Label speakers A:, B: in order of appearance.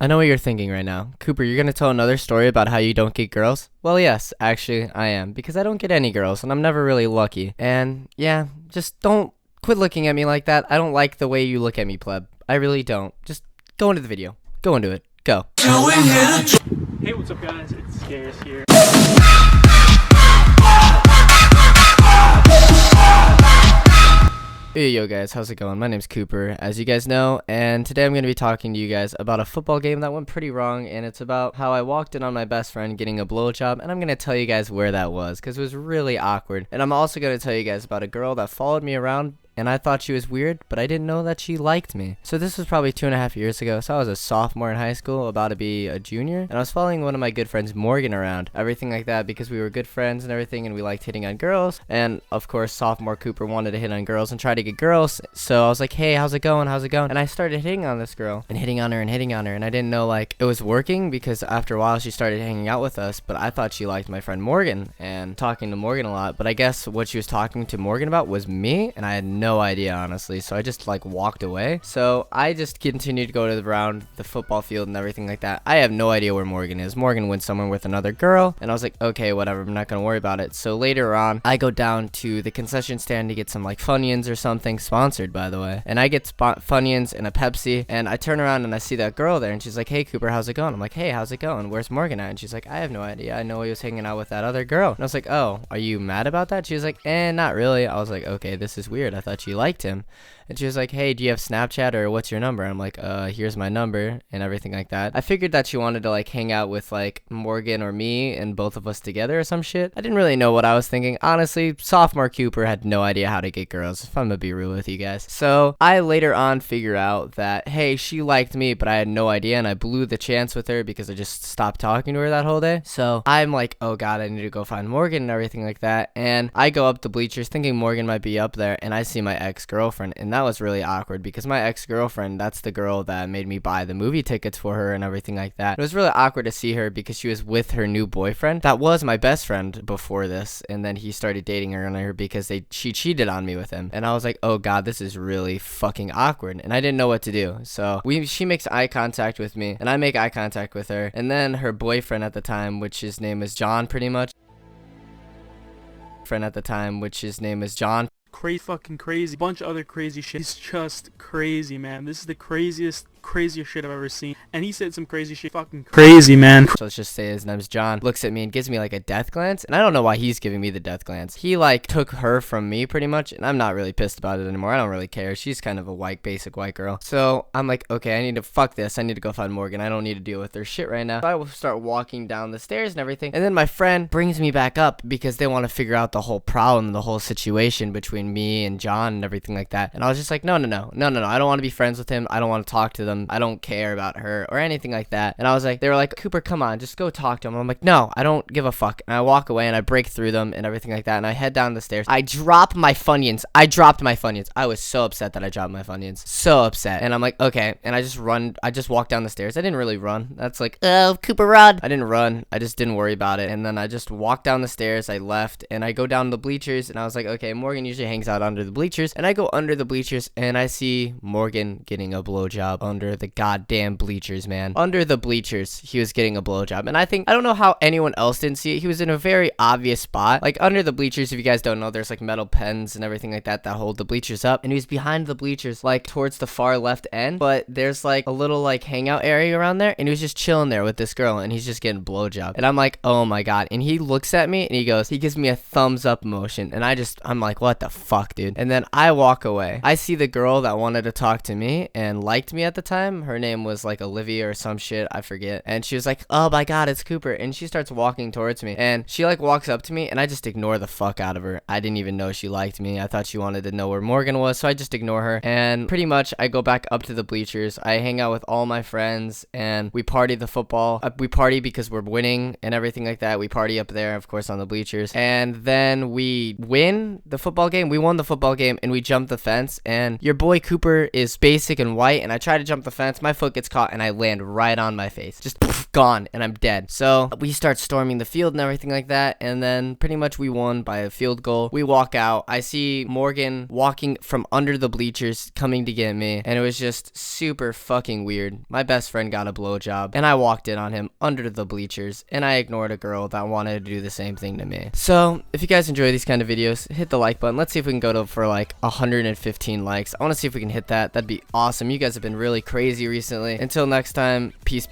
A: I know what you're thinking right now. Cooper, you're gonna tell another story about how you don't get girls? Well, yes, actually, I am, because I don't get any girls, and I'm never really lucky. And, yeah, just don't quit looking at me like that. I don't like the way you look at me, pleb. I really don't. Just go into the video. Go into it. Go.
B: Hey, what's up, guys? It's Scares here.
A: Hey, yo guys, how's it going? My name's Cooper, as you guys know, and today I'm going to be talking to you guys about a football game that went pretty wrong, and it's about how I walked in on my best friend getting a blowjob, and I'm going to tell you guys where that was, because it was really awkward. And I'm also going to tell you guys about a girl that followed me around, and I thought she was weird, but I didn't know that she liked me. So this was probably 2.5 years ago, so I was a sophomore in high school, about to be a junior, and I was following one of my good friends, Morgan, around, everything like that, because we were good friends and everything, and we liked hitting on girls, and of course, sophomore Cooper wanted to hit on girls and try to get girls, so I was like, hey, how's it going, and I started hitting on this girl, and hitting on her, and I didn't know, like, it was working, because after a while, she started hanging out with us, but I thought she liked my friend Morgan, and talking to Morgan a lot, but I guess what she was talking to Morgan about was me, and I had no idea, honestly. So I just like walked away. So I just continued to go to around the football field and everything like that. I have no idea where Morgan is. Morgan went somewhere with another girl, and I was like, okay, whatever, I'm not gonna worry about it. So later on, I go down to the concession stand to get some like Funyuns or something, sponsored by the way, and I get Funyuns and a Pepsi, and I turn around and I see that girl there, and she's like, hey Cooper, how's it going? I'm like, hey, how's it going? Where's Morgan at? And she's like, I have no idea, I know he was hanging out with that other girl. And I was like, oh, are you mad about that? She was like, not really. I was like, okay, this is weird, I thought you liked him. And she was like, hey, do you have Snapchat, or what's your number? I'm like, here's my number, and everything like that. I figured that she wanted to like hang out with like Morgan or me and both of us together or some shit. I didn't really know what I was thinking. Honestly, sophomore Cooper had no idea how to get girls, if I'm gonna be real with you guys. So I later on figure out that, hey, she liked me, but I had no idea, and I blew the chance with her because I just stopped talking to her that whole day. So I'm like, oh god, I need to go find Morgan and everything like that. And I go up the bleachers thinking Morgan might be up there, and I see my ex-girlfriend, and that was really awkward because my ex-girlfriend, that's the girl that made me buy the movie tickets for her and everything like that. It was really awkward to see her because she was with her new boyfriend that was my best friend before this, and then he started dating her because she cheated on me with him. And I was like, oh god, this is really fucking awkward, and I didn't know what to do. So she makes eye contact with me, and I make eye contact with her, and then her boyfriend at the time, which his name is John, pretty much.
B: Crazy, fucking crazy. Bunch of other crazy shit. He's just crazy, man. This is the craziest shit I've ever seen. And he said some crazy shit. Fucking crazy, man.
A: So let's just say his name's John. Looks at me and gives me like a death glance. And I don't know why he's giving me the death glance. He like took her from me pretty much. And I'm not really pissed about it anymore. I don't really care. She's kind of a basic white girl. So I'm like, okay, I need to fuck this. I need to go find Morgan. I don't need to deal with their shit right now. So I will start walking down the stairs and everything. And then my friend brings me back up because they want to figure out the whole problem, the whole situation between me and John and everything like that. And I was just like, no. I don't want to be friends with him. I don't want to talk to them. I don't care about her or anything like that. And I was like, they were like, Cooper, come on, just go talk to him. I'm like, no, I don't give a fuck. And I walk away and I break through them and everything like that. And I head down the stairs. I drop my Funyuns. I dropped my Funyuns. I was so upset that I dropped my Funyuns. So upset. And I'm like, okay. And I just walked down the stairs. I didn't really run. That's like, oh, Cooper, run. I didn't run. I just didn't worry about it. And then I just walked down the stairs. I left and I go down the bleachers and I was like, okay, Morgan usually hangs out under the bleachers. And I go under the bleachers and I see Morgan getting a blowjob under the goddamn bleachers, man. Under the bleachers, he was getting a blowjob. And I don't know how anyone else didn't see it. He was in a very obvious spot. Like under the bleachers, if you guys don't know, there's like metal pens and everything like that hold the bleachers up. And he was behind the bleachers, like towards the far left end. But there's like a little like hangout area around there. And he was just chilling there with this girl and he's just getting blowjob. And I'm like, oh my god. And he looks at me and he gives me a thumbs up motion. And I'm like, what the fuck, dude? And then I walk away. I see the girl that wanted to talk to me and liked me at the time. Her name was like Olivia or some shit, I forget. And she was like, oh my god, it's Cooper. And she starts walking towards me. And she like walks up to me and I just ignore the fuck out of her. I didn't even know she liked me. I thought she wanted to know where Morgan was, so I just ignore her. And pretty much I go back up to the bleachers. I hang out with all my friends and we party the football. We party because we're winning and everything like that. We party up there, of course, on the bleachers. And then we win the football game. We won the football game and we jump the fence. And your boy Cooper is basic and white. And I try to jump jump the fence, my foot gets caught, and I land right on my face. Just gone, and I'm dead. So we start storming the field and everything like that, and then pretty much we won by a field goal. We walk out. I see Morgan walking from under the bleachers coming to get me, and it was just super fucking weird. My best friend got a blowjob, and I walked in on him under the bleachers, and I ignored a girl that wanted to do the same thing to me. So if you guys enjoy these kind of videos, hit the like button. Let's see if we can go to for like 115 likes. I want to see if we can hit that. That'd be awesome. You guys have been really crazy recently. Until next time, peace.